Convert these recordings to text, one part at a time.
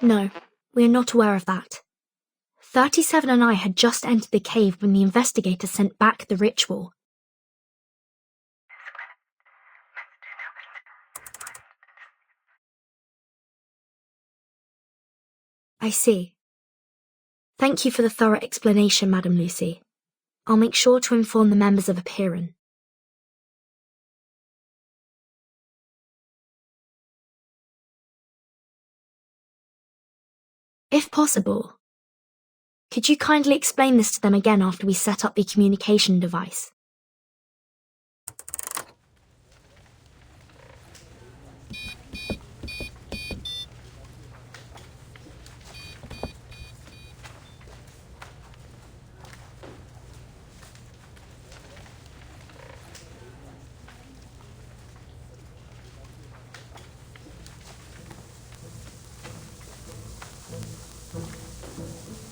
No, we are not aware of that. 37 and I had just entered the cave when the investigators sent back the ritual. I see. Thank you for the thorough explanation, Madam Lucy. I'll make sure to inform the members of Apeiron. If possible, could you kindly explain this to them again after we set up the communication device?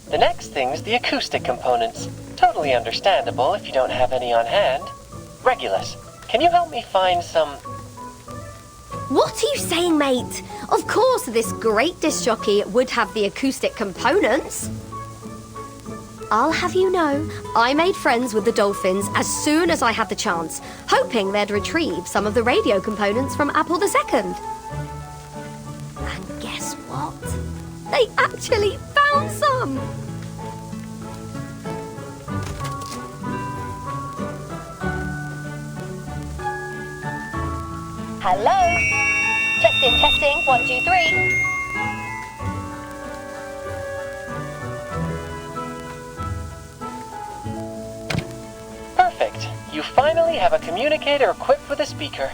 The next thing's the acoustic components. Totally understandable if you don't have any on hand. Regulus, can you help me find some... What are you saying, mate? Of course this great disc jockey would have the acoustic components. I'll have you know, I made friends with the dolphins as soon as I had the chance, hoping they'd retrieve some of the radio components from Apple II. And guess what? They actually found some! Hello? Testing, 1, 2, 3. Perfect. You finally have a communicator equipped with a speaker.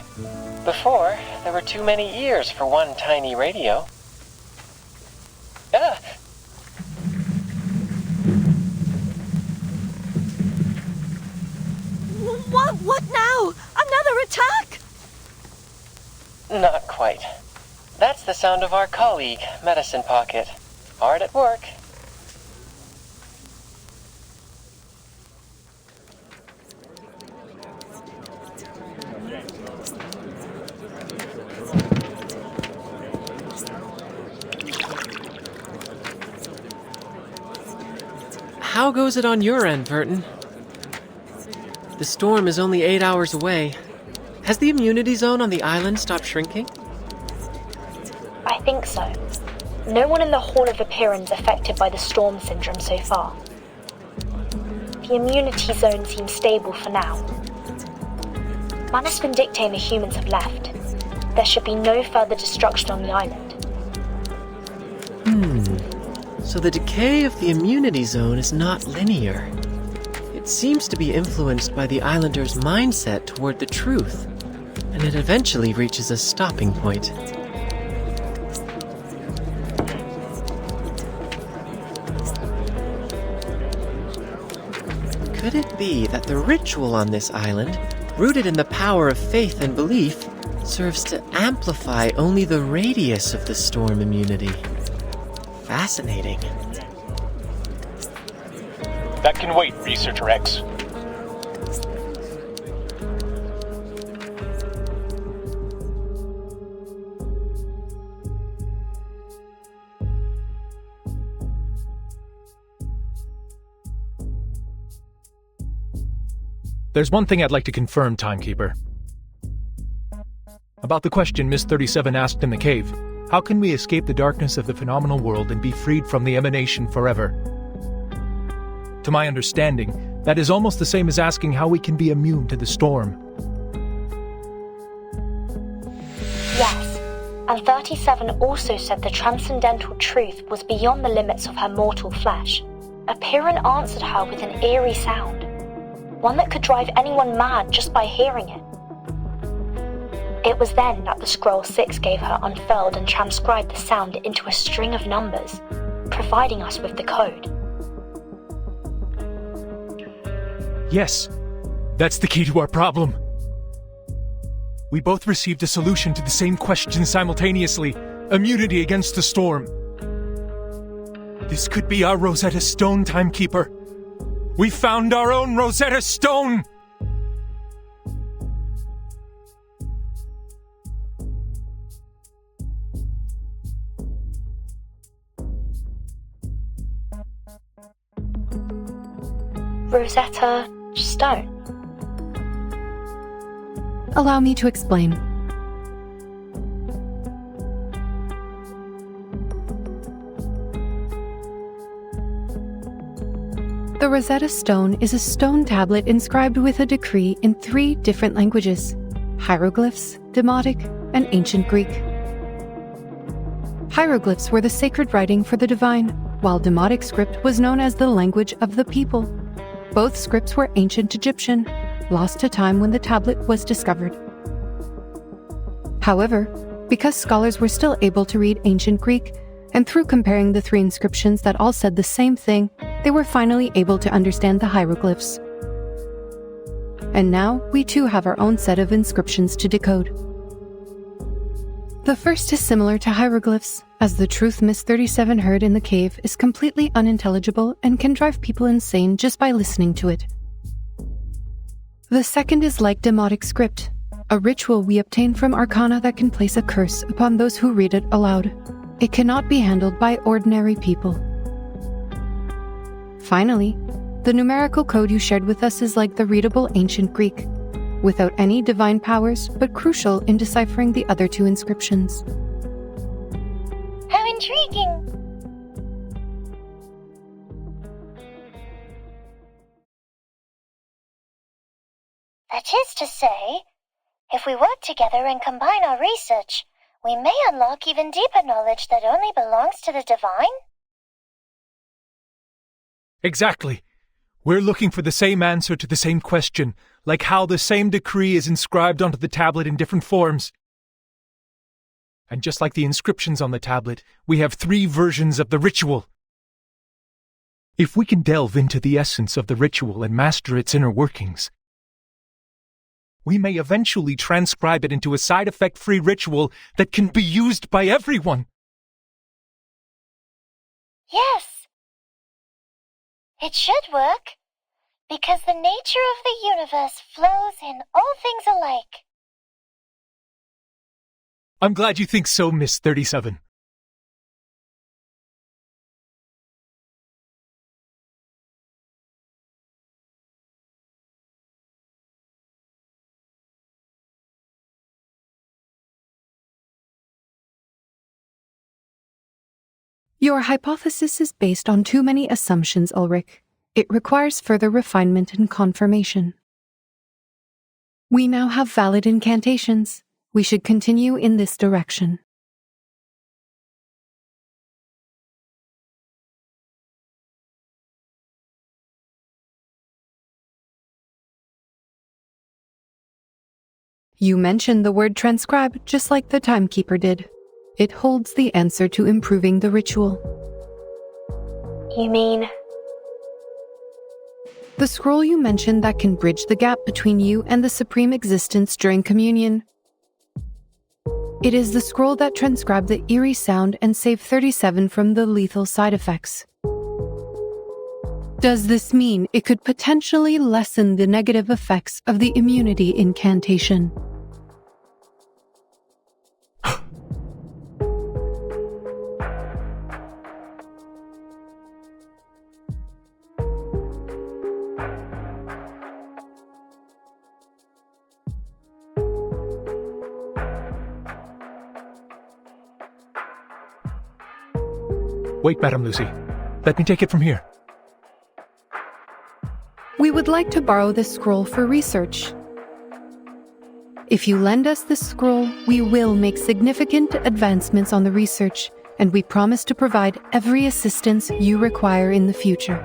Before, there were too many ears for one tiny radio. Ah! What now? Another attack? Not quite. That's the sound of our colleague, Medicine Pocket. Hard at work. How goes it on your end, Verton? The storm is only 8 hours away. Has the immunity zone on the island stopped shrinking? I think so. No one in the Hall of Apeiron's affected by the storm syndrome so far. The immunity zone seems stable for now. Manus Vindictae and the humans have left. There should be no further destruction on the island. So the decay of the immunity zone is not linear. It seems to be influenced by the islanders' mindset toward the truth, and it eventually reaches a stopping point. Could it be that the ritual on this island, rooted in the power of faith and belief, serves to amplify only the radius of the storm immunity? Fascinating. That can wait, Researcher X. There's one thing I'd like to confirm, Timekeeper. About the question Miss 37 asked in the cave. How can we escape the darkness of the phenomenal world and be freed from the emanation forever? To my understanding, that is almost the same as asking how we can be immune to the storm. Yes, and 37 also said the transcendental truth was beyond the limits of her mortal flesh. Apeiron answered her with an eerie sound, one that could drive anyone mad just by hearing it. It was then that the Scroll 6 gave her unfurled and transcribed the sound into a string of numbers, providing us with the code. Yes, that's the key to our problem. We both received a solution to the same question simultaneously, immunity against the storm. This could be our Rosetta Stone, Timekeeper. We found our own Rosetta Stone! Rosetta Stone? Allow me to explain. The Rosetta Stone is a stone tablet inscribed with a decree in 3 different languages: hieroglyphs, Demotic, and Ancient Greek. Hieroglyphs were the sacred writing for the divine, while Demotic script was known as the language of the people. Both scripts were ancient Egyptian, lost to time when the tablet was discovered. However, because scholars were still able to read Ancient Greek, and through comparing the 3 inscriptions that all said the same thing, they were finally able to understand the hieroglyphs. And now, we too have our own set of inscriptions to decode. The first is similar to hieroglyphs, as the truth Miss 37 heard in the cave is completely unintelligible and can drive people insane just by listening to it. The second is like Demotic script, a ritual we obtain from arcana that can place a curse upon those who read it aloud. It cannot be handled by ordinary people. Finally, the numerical code you shared with us is like the readable Ancient Greek, without any divine powers, but crucial in deciphering the other 2 inscriptions. How intriguing! That is to say, if we work together and combine our research, we may unlock even deeper knowledge that only belongs to the divine? Exactly. We're looking for the same answer to the same question, like how the same decree is inscribed onto the tablet in different forms. And just like the inscriptions on the tablet, we have 3 versions of the ritual. If we can delve into the essence of the ritual and master its inner workings, we may eventually transcribe it into a side-effect-free ritual that can be used by everyone. Yes. It should work, because the nature of the universe flows in all things alike. I'm glad you think so, Miss 37. Your hypothesis is based on too many assumptions, Ulrich. It requires further refinement and confirmation. We now have valid incantations. We should continue in this direction. You mentioned the word transcribe just like the timekeeper did. It holds the answer to improving the ritual. You mean? The scroll you mentioned that can bridge the gap between you and the Supreme Existence during communion. It is the scroll that transcribed the eerie sound and saved 37 from the lethal side effects. Does this mean it could potentially lessen the negative effects of the immunity incantation? Wait, Madam Lucy. Let me take it from here. We would like to borrow this scroll for research. If you lend us this scroll, we will make significant advancements on the research, and we promise to provide every assistance you require in the future.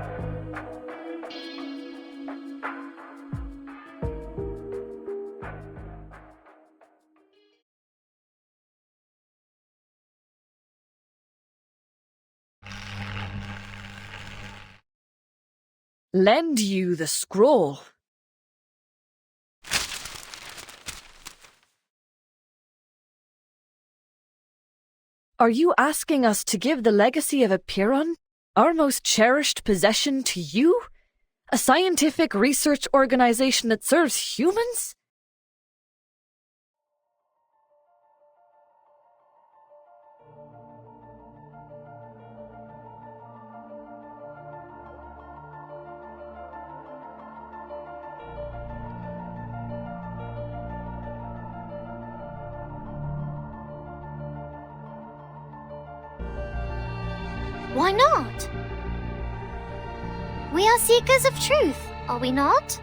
Lend you the scroll. Are you asking us to give the legacy of Epiron, our most cherished possession, to you? A scientific research organization that serves humans? Why not? We are seekers of truth, are we not?